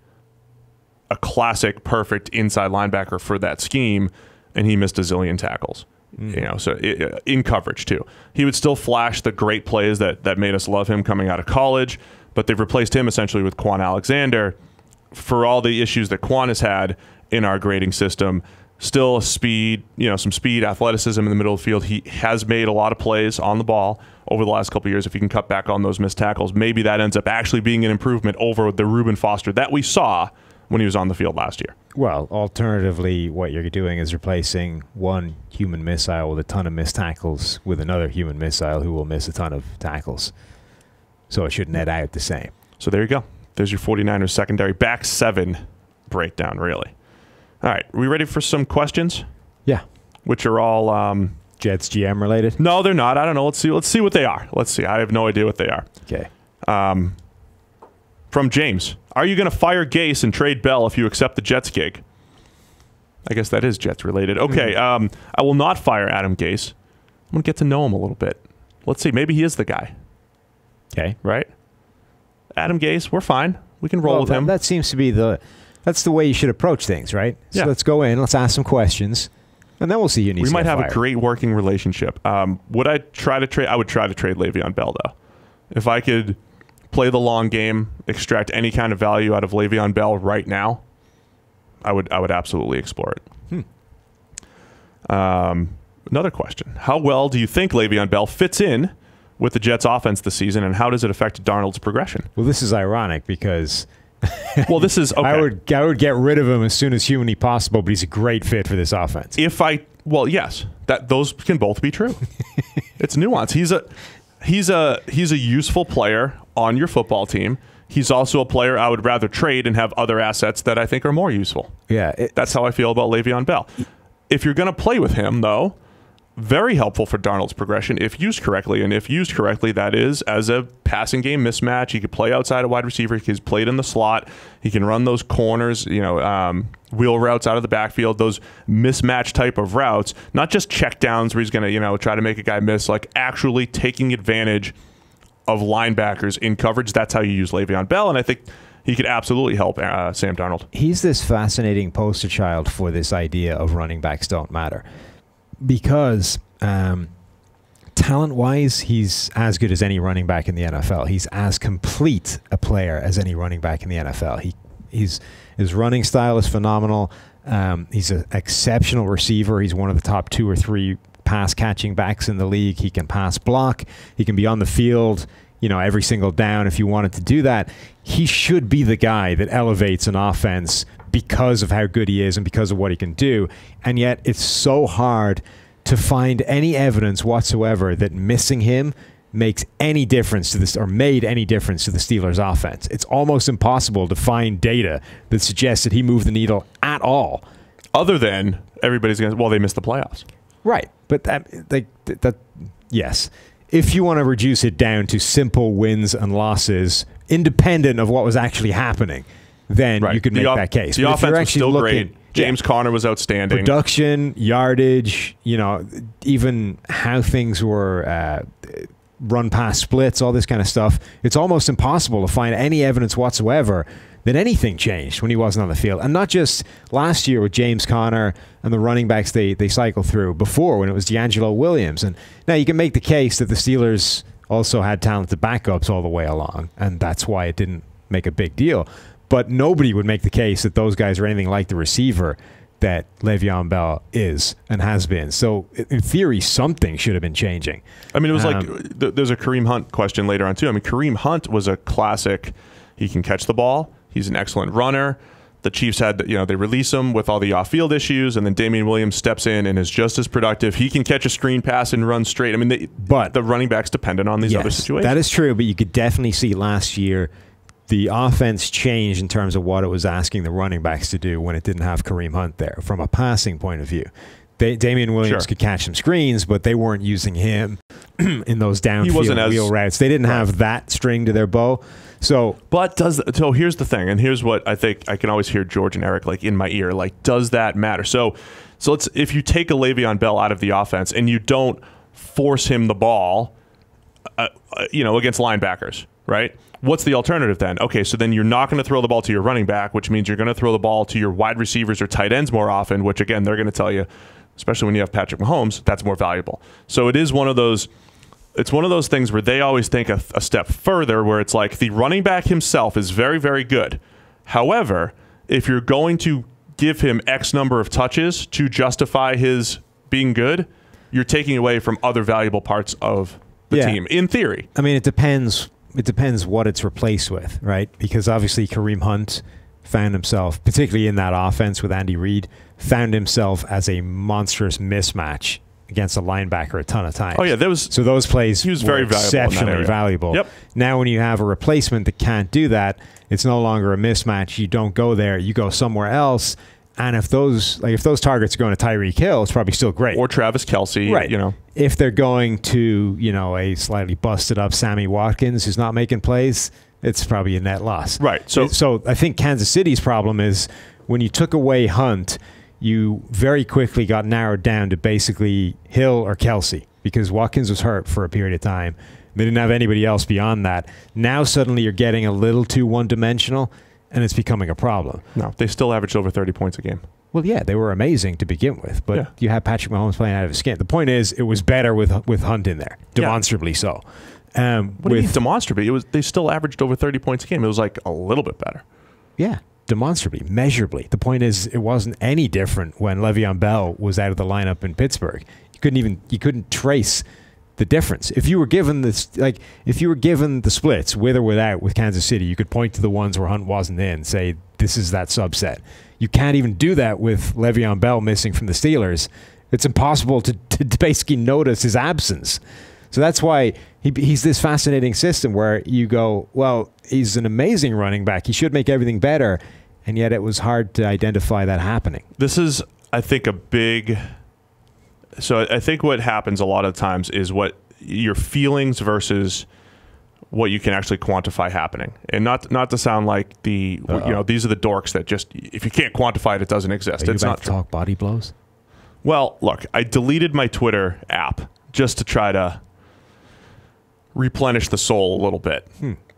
a classic, perfect inside linebacker for that scheme, and he missed a zillion tackles. In coverage too. He would still flash the great plays that made us love him coming out of college, but they've replaced him essentially with Quan Alexander. For all the issues that Quan has had in our grading system, Still speed, some speed, athleticism in the middle of the field. He has made a lot of plays on the ball over the last couple of years. If he can cut back on those missed tackles, maybe that ends up actually being an improvement over the Reuben Foster that we saw when he was on the field last year. Well, alternatively, what you're doing is replacing one human missile with a ton of missed tackles with another human missile who will miss a ton of tackles. So it should net out the same. So there you go. There's your 49ers secondary back seven breakdown, really. All right, are we ready for some questions? Yeah. Which are all Jets GM related? No, they're not. I don't know. Let's see what they are. Let's see. I have no idea what they are. Okay. From James, are you going to fire Gase and trade Bell if you accept the Jets gig? I guess that is Jets related. Okay. I will not fire Adam Gase. I'm going to get to know him a little bit. Let's see. Maybe he is the guy. Okay. Right? Adam Gase, we're fine. We can roll with him. That seems to be that's the way you should approach things, right? So let's go in, let's ask some questions, and then we'll see who needs to get fired. We might have a great working relationship. Would I try to trade? I would try to trade Le'Veon Bell, though. If I could play the long game, extract any kind of value out of Le'Veon Bell right now, I would absolutely explore it. Another question. How well do you think Le'Veon Bell fits in with the Jets offense this season, and how does it affect Darnold's progression? Well, this is ironic because well, this is okay. I would get rid of him as soon as humanly possible, but he's a great fit for this offense. Yes, those can both be true. It's nuance. He's a useful player on your football team. He's also a player I would rather trade and have other assets that I think are more useful. Yeah, that's how I feel about Le'Veon Bell. If you're going to play with him, though, very helpful for Darnold's progression if used correctly. And if used correctly, that is as a passing game mismatch. He could play outside a wide receiver. He's played in the slot. He can run those corners, wheel routes out of the backfield, those mismatch type of routes, not just check downs where he's going to, try to make a guy miss, like actually taking advantage of linebackers in coverage. That's how you use Le'Veon Bell. And I think he could absolutely help Sam Darnold. He's this fascinating poster child for this idea of running backs don't matter. Because talent-wise, he's as good as any running back in the NFL. He's as complete a player as any running back in the NFL. His running style is phenomenal. He's an exceptional receiver. He's one of the top 2 or 3 pass-catching backs in the league. He can pass block. He can be on the field, every single down if you wanted to do that. He should be the guy that elevates an offense because of how good he is and because of what he can do. And yet it's so hard to find any evidence whatsoever that missing him makes any difference to this or made any difference to the Steelers offense. It's almost impossible to find data that suggests that he moved the needle at all. Other than everybody's going to, they missed the playoffs. Right. But that yes. If you want to reduce it down to simple wins and losses, independent of what was actually happening, then you could make that case. The offense was still great. James Conner was outstanding. Production, yardage, even how things were run past splits, all this kind of stuff. It's almost impossible to find any evidence whatsoever that anything changed when he wasn't on the field. And not just last year with James Conner and the running backs they cycle through, before when it was D'Angelo Williams. And now you can make the case that the Steelers also had talented backups all the way along, and that's why it didn't make a big deal. But nobody would make the case that those guys are anything like the receiver that Le'Veon Bell is and has been. So, in theory, something should have been changing. I mean, it was there's a Kareem Hunt question later on, too. I mean, Kareem Hunt was a classic. He can catch the ball. He's an excellent runner. The Chiefs had, they release him with all the off-field issues, and then Damian Williams steps in and is just as productive. He can catch a screen pass and run straight. I mean, but the running back's dependent on these other situations. That is true, but you could definitely see last year the offense changed in terms of what it was asking the running backs to do when it didn't have Kareem Hunt there from a passing point of view. Damian Williams could catch some screens, but they weren't using him in those downfield wheel routes. They didn't have that string to their bow. So here's the thing, and here's what I think I can always hear George and Eric in my ear. Does that matter? So if you take a Le'Veon Bell out of the offense and you don't force him the ball, against linebackers, right? What's the alternative then? Okay, so then you're not going to throw the ball to your running back, which means you're going to throw the ball to your wide receivers or tight ends more often, which again, they're going to tell you, especially when you have Patrick Mahomes, that's more valuable. So it is one of those things where they always think a step further, where it's like the running back himself is very, very good. However, if you're going to give him X number of touches to justify his being good, you're taking away from other valuable parts of the team, in theory. I mean, it depends. It depends what it's replaced with, right? Because obviously Kareem Hunt found himself, particularly in that offense with Andy Reid, found himself as a monstrous mismatch against a linebacker a ton of times. Oh yeah, so those plays he was very valuable, exceptionally valuable. Yep. Now when you have a replacement that can't do that, it's no longer a mismatch. You don't go there, you go somewhere else. And if those targets are going to Tyreek Hill, it's probably still great. Or Travis Kelce, right? You know, if they're going to a slightly busted up Sammy Watkins who's not making plays, it's probably a net loss. Right. So I think Kansas City's problem is when you took away Hunt, you very quickly got narrowed down to basically Hill or Kelce because Watkins was hurt for a period of time. They didn't have anybody else beyond that. Now suddenly you're getting a little too one-dimensional, and it's becoming a problem. No, they still averaged over 30 points a game. Well, yeah, they were amazing to begin with, but you had Patrick Mahomes playing out of his skin. The point is, it was better with Hunt in there, demonstrably so. What do you mean demonstrably? They still averaged over 30 points a game. It was like a little bit better. Yeah, demonstrably, measurably. The point is, it wasn't any different when Le'Veon Bell was out of the lineup in Pittsburgh. You couldn't trace the difference. If you were given the splits with or without with Kansas City, you could point to the ones where Hunt wasn't in, say this is that subset. You can't even do that with Le'Veon Bell missing from the Steelers. It's impossible to basically notice his absence. So that's why he's this fascinating system where you go, well, he's an amazing running back. He should make everything better, and yet it was hard to identify that happening. This is, I think, So I think what happens a lot of times is what your feelings versus what you can actually quantify happening. And not to sound like these are the dorks that just, if you can't quantify it, it doesn't exist. It's not talk body blows. Well, look, I deleted my Twitter app just to try to replenish the soul a little bit.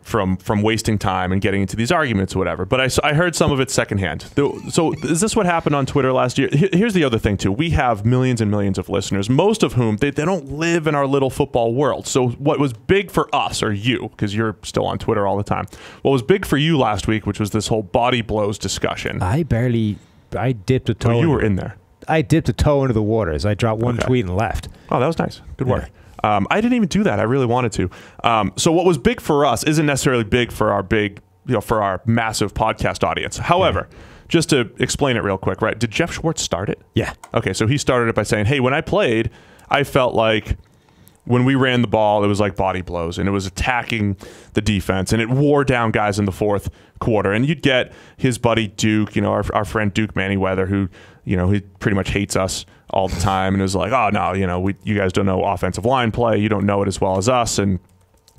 From wasting time and getting into these arguments or whatever. But I heard some of it secondhand. So is this what happened on Twitter last year? Here's the other thing, too. We have millions and millions of listeners, most of whom, they don't live in our little football world. So what was big for us, or you, because you're still on Twitter all the time, what was big for you last week, which was this whole body blows discussion. I dipped a toe. Oh, you were in there. I dipped a toe into the waters. I dropped one tweet and left. Oh, that was nice. Good work. Yeah. I didn't even do that. I really wanted to. So what was big for us isn't necessarily big for our for our massive podcast audience. However, just to explain it real quick, right? Did Jeff Schwartz start it? Yeah. Okay, so he started it by saying, hey, when I played, I felt like when we ran the ball, it was like body blows, and it was attacking the defense, and it wore down guys in the fourth quarter. And you'd get his buddy Duke, our friend Duke Manyweather, who, he pretty much hates us all the time, and it was like, oh no, you guys don't know offensive line play, you don't know it as well as us, and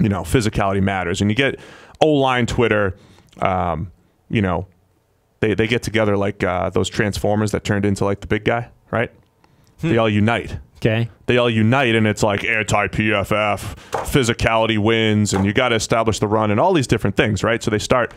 physicality matters. And you get O-line Twitter, they get together like those Transformers that turned into like the big guy, right? They all unite. Okay. They all unite, and it's like anti-PFF, physicality wins, and you got to establish the run, and all these different things, right? So they start,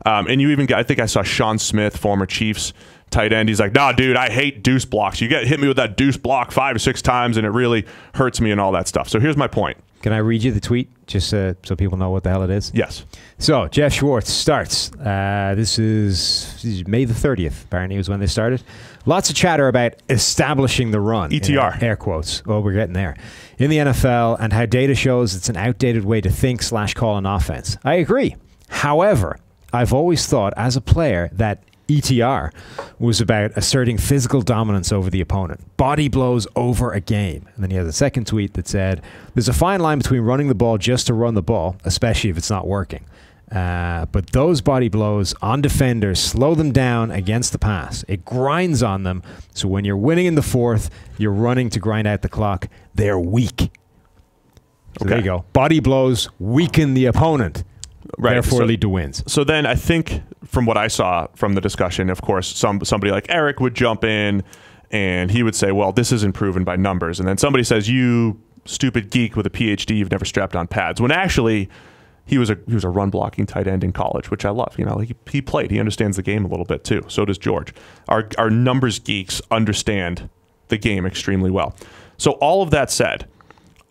and you even got, I think I saw Sean Smith, former Chiefs tight end. He's like, nah, dude, I hate deuce blocks. You hit me with that deuce block 5 or 6 times, and it really hurts me and all that stuff. So here's my point. Can I read you the tweet just so people know what the hell it is? Yes. So Jeff Schwartz starts. This is May the 30th, apparently was when they started. Lots of chatter about establishing the run. ETR. Air quotes. Well, we're getting there. In the NFL, and how data shows it's an outdated way to think/call an offense. I agree. However, I've always thought as a player that ETR was about asserting physical dominance over the opponent. Body blows over a game. And then he has a second tweet that said, there's a fine line between running the ball just to run the ball, especially if it's not working. But those body blows on defenders slow them down against the pass. It grinds on them. So when you're winning in the fourth, you're running to grind out the clock. They're weak. So there you go. Body blows weaken the opponent. Right. Therefore, lead to wins. So then I think from what I saw from the discussion, of course, somebody like Eric would jump in and he would say, well, this isn't proven by numbers. And then somebody says, you stupid geek with a PhD, you've never strapped on pads. When actually he was a run blocking tight end in college, which I love. He played. He understands the game a little bit too. So does George. Our numbers geeks understand the game extremely well. So all of that said,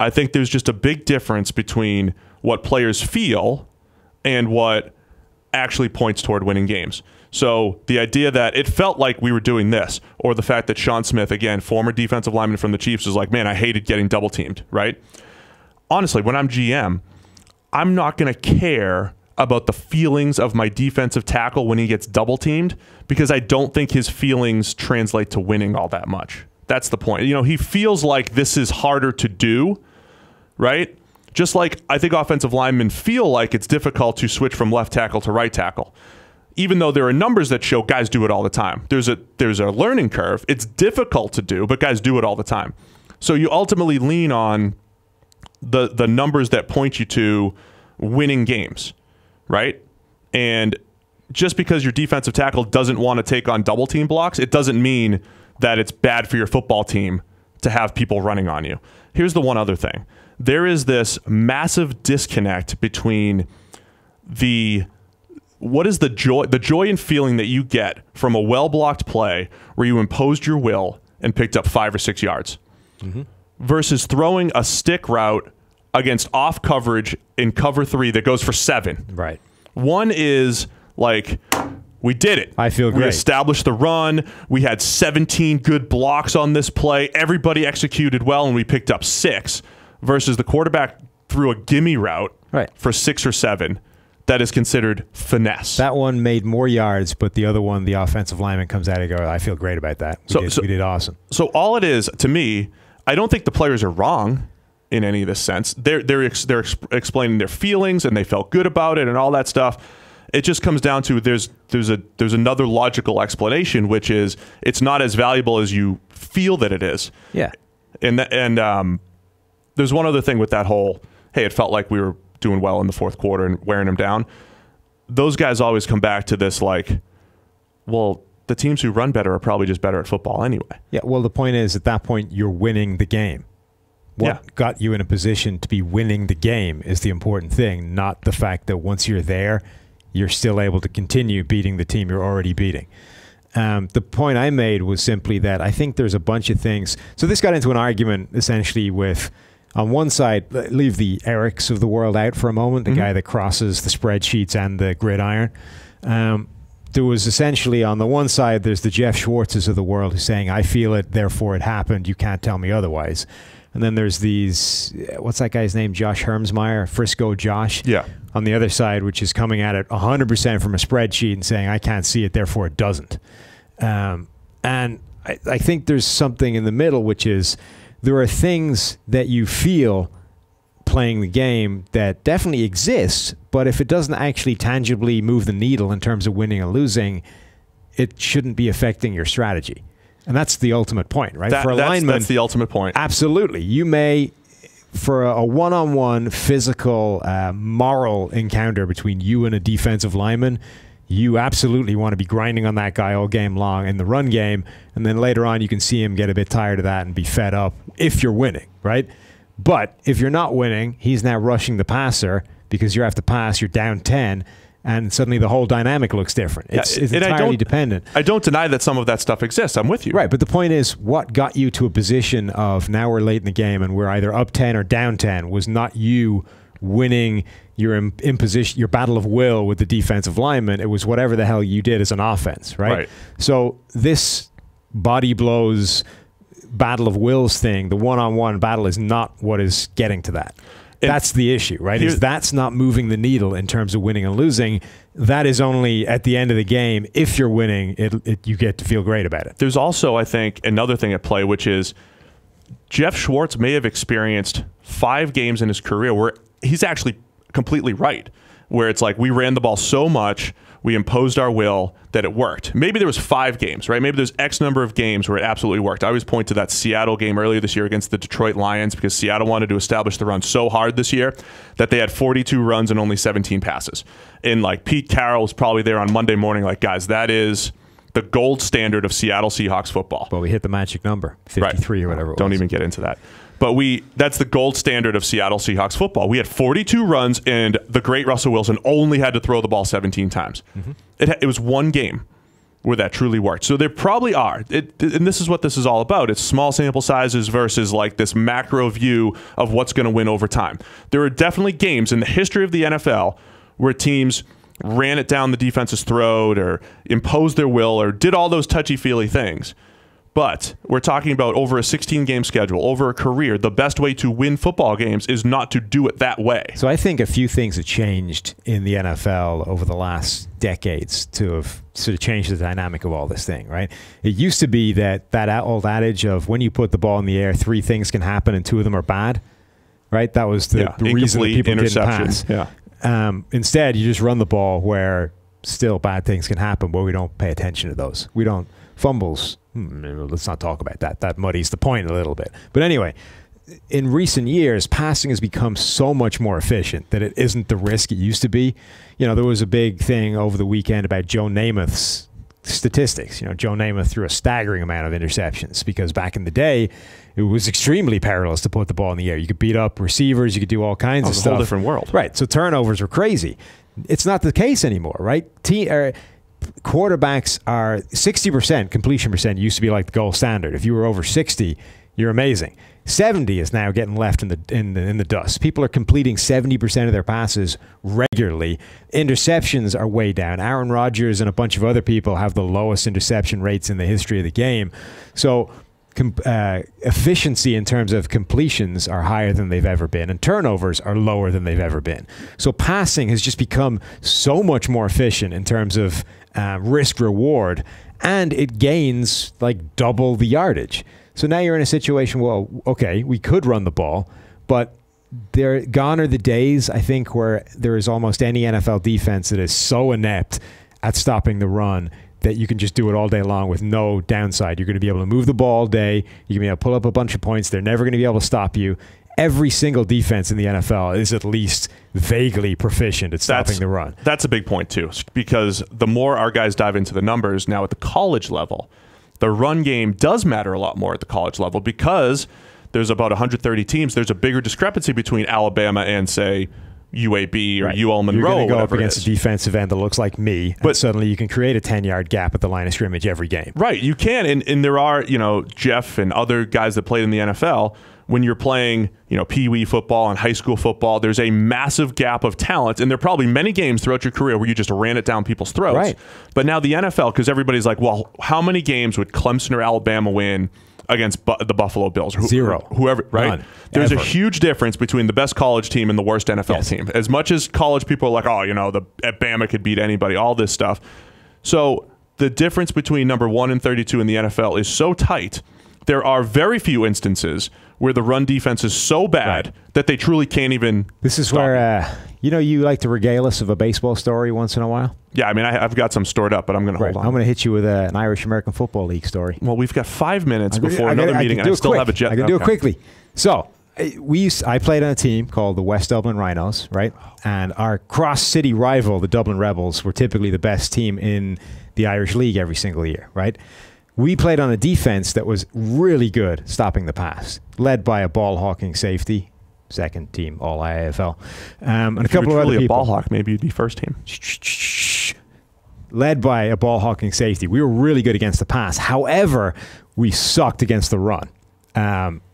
I think there's just a big difference between what players feel and what actually points toward winning games. So the idea that it felt like we were doing this, or the fact that Sean Smith, again, former defensive lineman from the Chiefs, was like, man, I hated getting double teamed, right? Honestly, when I'm GM, I'm not going to care about the feelings of my defensive tackle when he gets double teamed, because I don't think his feelings translate to winning all that much. That's the point. You know, he feels like this is harder to do, right? Just like I think offensive linemen feel like it's difficult to switch from left tackle to right tackle. Even though there are numbers that show guys do it all the time. There's a learning curve. It's difficult to do, but guys do it all the time. So you ultimately lean on the numbers that point you to winning games, right? And just because your defensive tackle doesn't want to take on double team blocks, it doesn't mean that it's bad for your football team to have people running on you. Here's the one other thing. There is this massive disconnect between what is the joy and feeling that you get from a well-blocked play where you imposed your will and picked up 5 or 6 yards versus throwing a stick route against off coverage in cover 3 that goes for 7. Right. One is like, we did it. I feel great. We established the run. We had 17 good blocks on this play. Everybody executed well, and we picked up 6 versus the quarterback threw a gimme route for 6 or 7. That is considered finesse. That one made more yards, but the other one, the offensive lineman comes out and goes, I feel great about that. We did awesome. So all it is, to me, I don't think the players are wrong in any of this sense. They're explaining their feelings, and they felt good about it and all that stuff. It just comes down to there's another logical explanation, which is it's not as valuable as you feel that it is. Yeah. And there's one other thing with that whole, hey, it felt like we were doing well in the fourth quarter and wearing them down. Those guys always come back to this like, well, the teams who run better are probably just better at football anyway. Yeah, well, the point is, at that point, you're winning the game. What got you in a position to be winning the game is the important thing, not the fact that once you're there, you're still able to continue beating the team you're already beating. The point I made was simply that I think there's a bunch of things. So this got into an argument essentially with, on one side, leave the Erics of the world out for a moment, the guy that crosses the spreadsheets and the gridiron. There was essentially, on the one side, there's the Jeff Schwartzes of the world who's saying, I feel it, therefore it happened, you can't tell me otherwise. And then there's these, what's that guy's name, Josh Hermsmeyer, Frisco Josh, on the other side, which is coming at it 100% from a spreadsheet and saying, I can't see it, therefore it doesn't. And I think there's something in the middle, which is, there are things that you feel playing the game that definitely exists, but if it doesn't actually tangibly move the needle in terms of winning or losing, it shouldn't be affecting your strategy. And that's the ultimate point, right? For a lineman, that's the ultimate point. Absolutely. You may, for a one-on-one physical, moral encounter between you and a defensive lineman, you absolutely want to be grinding on that guy all game long in the run game, and then later on you can see him get a bit tired of that and be fed up if you're winning, right? But if you're not winning, he's now rushing the passer because you have to pass, you're down 10, and suddenly the whole dynamic looks different. It's entirely dependent. I don't deny that some of that stuff exists. I'm with you. Right, but the point is, what got you to a position of now we're late in the game and we're either up 10 or down 10 was not you winning your imposition, your battle of will with the defensive lineman. It was whatever the hell you did as an offense, right? So this body blows, battle of wills thing, the one-on-one battle is not what is getting to that. That's the issue, right? That's not moving the needle in terms of winning and losing. That is only at the end of the game. If you're winning, you get to feel great about it. There's also, I think, another thing at play, which is Jeff Schwartz may have experienced 5 games in his career where he's actually completely right, where it's like we ran the ball so much, we imposed our will that it worked. Maybe there was 5 games, right? Maybe there's X number of games where it absolutely worked. I always point to that Seattle game earlier this year against the Detroit Lions because Seattle wanted to establish the run so hard this year that they had 42 runs and only 17 passes. And like Pete Carroll was probably there on Monday morning like, guys, that is the gold standard of Seattle Seahawks football. Well, we hit the magic number, 53 or whatever it was. Don't even get into that. But that's the gold standard of Seattle Seahawks football. We had 42 runs, and the great Russell Wilson only had to throw the ball 17 times. It was one game where that truly worked. So there probably are. And this is what this is all about. It's small sample sizes versus like this macro view of what's going to win over time. There are definitely games in the history of the NFL where teams ran it down the defense's throat or imposed their will or did all those touchy-feely things. But we're talking about over a 16-game schedule, over a career. The best way to win football games is not to do it that way. So I think a few things have changed in the NFL over the last decades to have sort of changed the dynamic of all this thing, right? It used to be that old adage of when you put the ball in the air, 3 things can happen and 2 of them are bad, right? That was the reason that people didn't pass. Yeah. Instead, you just run the ball where still bad things can happen, but we don't pay attention to those. We don't. Fumbles, let's not talk about that. That muddies the point a little bit. But anyway, in recent years, passing has become so much more efficient that it isn't the risk it used to be. You know, there was a big thing over the weekend about Joe Namath's statistics. You know, Joe Namath threw a staggering amount of interceptions because back in the day, it was extremely perilous to put the ball in the air. You could beat up receivers. You could do all kinds of stuff. It's a whole different world. Right. So turnovers were crazy. It's not the case anymore, right? Quarterbacks are 60% completion percent used to be like the gold standard. If you were over 60, you're amazing. 70 is now getting left in the dust. People are completing 70% of their passes regularly. Interceptions are way down. Aaron Rodgers and a bunch of other people have the lowest interception rates in the history of the game. So efficiency in terms of completions are higher than they've ever been, and turnovers are lower than they've ever been. So passing has just become so much more efficient in terms of risk reward, and it gains like double the yardage. So now you're in a situation, well, okay, we could run the ball, but gone are the days, I think, where there is almost any NFL defense that is so inept at stopping the run that you can just do it all day long with no downside. You're going to be able to move the ball all day. You're going to be able to pull up a bunch of points. They're never going to be able to stop you. Every single defense in the NFL is at least vaguely proficient at stopping the run. That's a big point, too, because the more our guys dive into the numbers now at the college level, the run game does matter a lot more at the college level because there's about 130 teams. There's a bigger discrepancy between Alabama and, say, UAB or UL Monroe. You're going to go up against a defensive end that looks like me, but suddenly you can create a 10-yard gap at the line of scrimmage every game. Right, you can, and there are, Jeff and other guys that played in the NFL. When you're playing, pee-wee football and high school football, there's a massive gap of talent, and there are probably many games throughout your career where you just ran it down people's throats. Right. But now the NFL, because everybody's like, well, how many games would Clemson or Alabama win against the Buffalo Bills? Zero. Whoever, right? None. There's Ever. a huge difference between the best college team and the worst NFL team. As much as college people are like, Bama could beat anybody, all this stuff. So the difference between number 1 and 32 in the NFL is so tight. There are very few instances where the run defense is so bad that they truly can't even. This is where you like to regale us of a baseball story once in a while. Yeah, I mean, I've got some stored up, but I'm going to hold on. I'm going to hit you with an Irish American Football League story. Well, we've got 5 minutes before another meeting, and I still have a jet. I can do it quickly. So I played on a team called the West Dublin Rhinos, right? And our cross-city rival, the Dublin Rebels, were typically the best team in the Irish League every single year, right? We played on a defense that was really good stopping the pass, led by a ball-hawking safety, second team All-IAFL, and a couple of other people. If you were truly a ball hawk, maybe you'd be first team. Led by a ball-hawking safety. We were really good against the pass. However, we sucked against the run.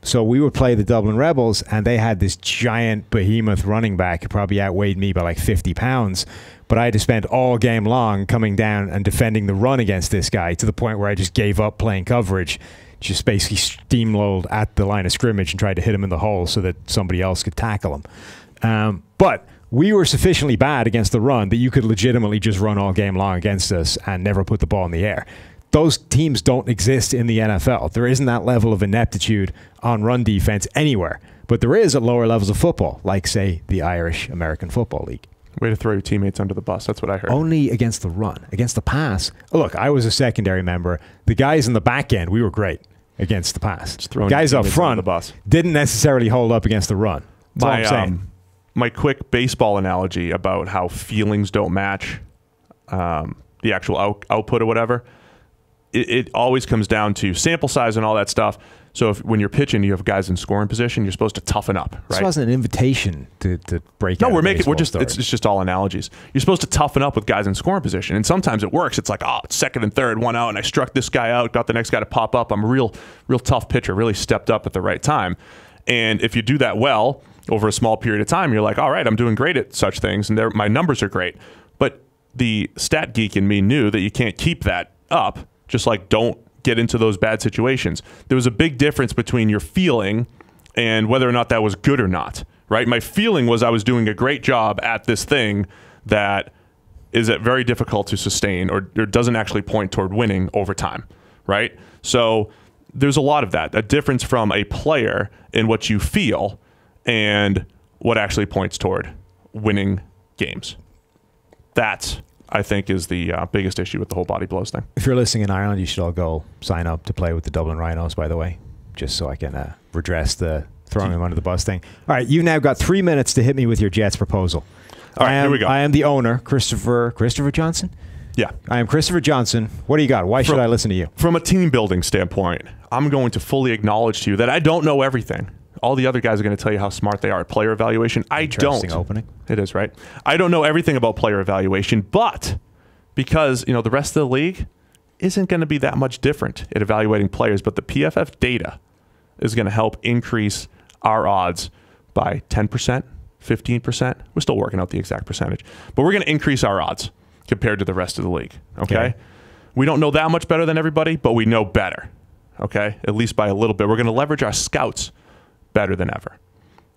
So we would play the Dublin Rebels, and they had this giant behemoth running back who probably outweighed me by like 50 pounds. But I had to spend all game long coming down and defending the run against this guy to the point where I just gave up playing coverage, just basically steamrolled at the line of scrimmage and tried to hit him in the hole so that somebody else could tackle him. But we were sufficiently bad against the run that you could legitimately just run all game long against us and never put the ball in the air. Those teams don't exist in the NFL. There isn't that level of ineptitude on run defense anywhere. But there is at lower levels of football, like, say, the Irish American Football League. Way to throw your teammates under the bus. That's what I heard. Only against the run. Against the pass. Look, I was a secondary member. The guys in the back end, we were great against the pass. Guys up front the bus. Didn't necessarily hold up against the run. That's all I'm saying. My quick baseball analogy about how feelings don't match the actual output or whatever, it always comes down to sample size and all that stuff. So when you're pitching, you have guys in scoring position, you're supposed to toughen up, right? This wasn't an invitation to break out. No, it's just all analogies. You're supposed to toughen up with guys in scoring position. And sometimes it works. It's like, it's second and third, one out, and I struck this guy out, got the next guy to pop up. I'm a real tough pitcher, really stepped up at the right time. And if you do that well over a small period of time, you're like, all right, I'm doing great at such things, and my numbers are great. But the stat geek in me knew that you can't keep that up, just like don't get into those bad situations. There was a big difference between your feeling and whether or not that was good or not, right? My feeling was I was doing a great job at this thing that is very difficult to sustain or doesn't actually point toward winning over time, right? So there's a lot of that, a difference from a player in what you feel and what actually points toward winning games. That, I think, is the biggest issue with the whole body blows thing. If you're listening in Ireland, you should all go sign up to play with the Dublin Rhinos, by the way, just so I can redress the throwing them under the bus thing. All right, you've now got 3 minutes to hit me with your Jets proposal. All right, here we go. I am the owner, Christopher Johnson? Yeah. I am Christopher Johnson. What do you got? Why should I listen to you? From a team building standpoint, I'm going to fully acknowledge to you that I don't know everything. All the other guys are going to tell you how smart they are at player evaluation. I don't. Interesting opening. It is, right? I don't know everything about player evaluation, but because, the rest of the league isn't going to be that much different at evaluating players, but the PFF data is going to help increase our odds by 10%, 15%. We're still working out the exact percentage, but we're going to increase our odds compared to the rest of the league, okay? We don't know that much better than everybody, but we know better, okay? At least by a little bit. We're going to leverage our scouts better than ever.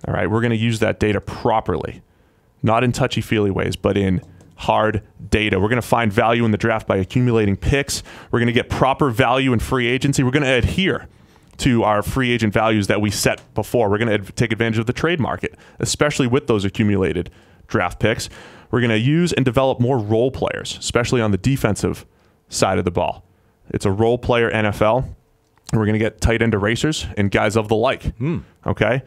All right, we're going to use that data properly, not in touchy-feely ways, but in hard data. We're going to find value in the draft by accumulating picks. We're going to get proper value in free agency. We're going to adhere to our free agent values that we set before. We're going to take advantage of the trade market, especially with those accumulated draft picks. We're going to use and develop more role players, especially on the defensive side of the ball. It's a role player NFL. We're going to get tight end erasers and guys of the like. Okay?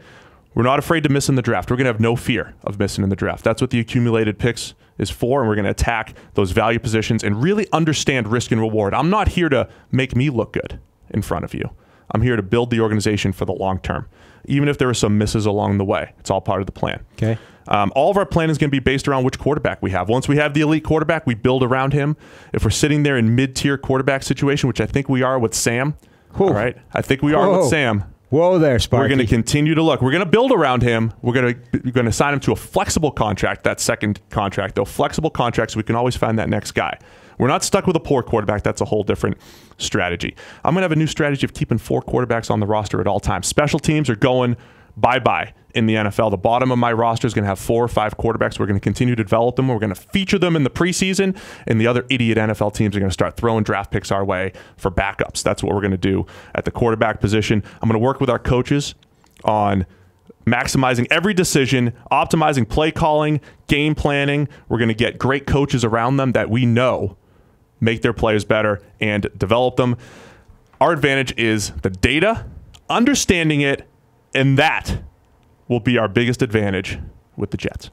We're not afraid to miss in the draft. We're going to have no fear of missing in the draft. That's what the accumulated picks is for, and we're going to attack those value positions and really understand risk and reward. I'm not here to make me look good in front of you. I'm here to build the organization for the long term, even if there are some misses along the way. It's all part of the plan. Okay. All of our plan is going to be based around which quarterback we have. Once we have the elite quarterback, we build around him. If we're sitting there in mid-tier quarterback situation, which I think we are with Sam, all right? I think we are with Sam. Whoa there, Sparky. We're going to continue to look. We're going to build around him. We're going to sign him to a flexible contract, that second contract, though. Flexible contract, so we can always find that next guy. We're not stuck with a poor quarterback. That's a whole different strategy. I'm going to have a new strategy of keeping 4 quarterbacks on the roster at all times. Special teams are going bye-bye in the NFL. The bottom of my roster is going to have 4 or 5 quarterbacks. We're going to continue to develop them. We're going to feature them in the preseason, and the other idiot NFL teams are going to start throwing draft picks our way for backups. That's what we're going to do at the quarterback position. I'm going to work with our coaches on maximizing every decision, optimizing play calling, game planning. We're going to get great coaches around them that we know make their players better and develop them. Our advantage is the data, understanding it, and that will be our biggest advantage with the Jets.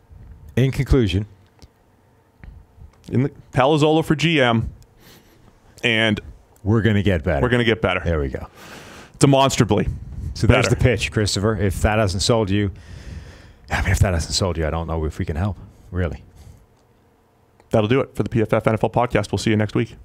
In conclusion, in the Palazzolo for GM, and we're going to get better. We're going to get better. There we go. Demonstrably. So there's the pitch, Christopher. If that hasn't sold you, I don't know if we can help, really. That'll do it for the PFF NFL podcast. We'll see you next week.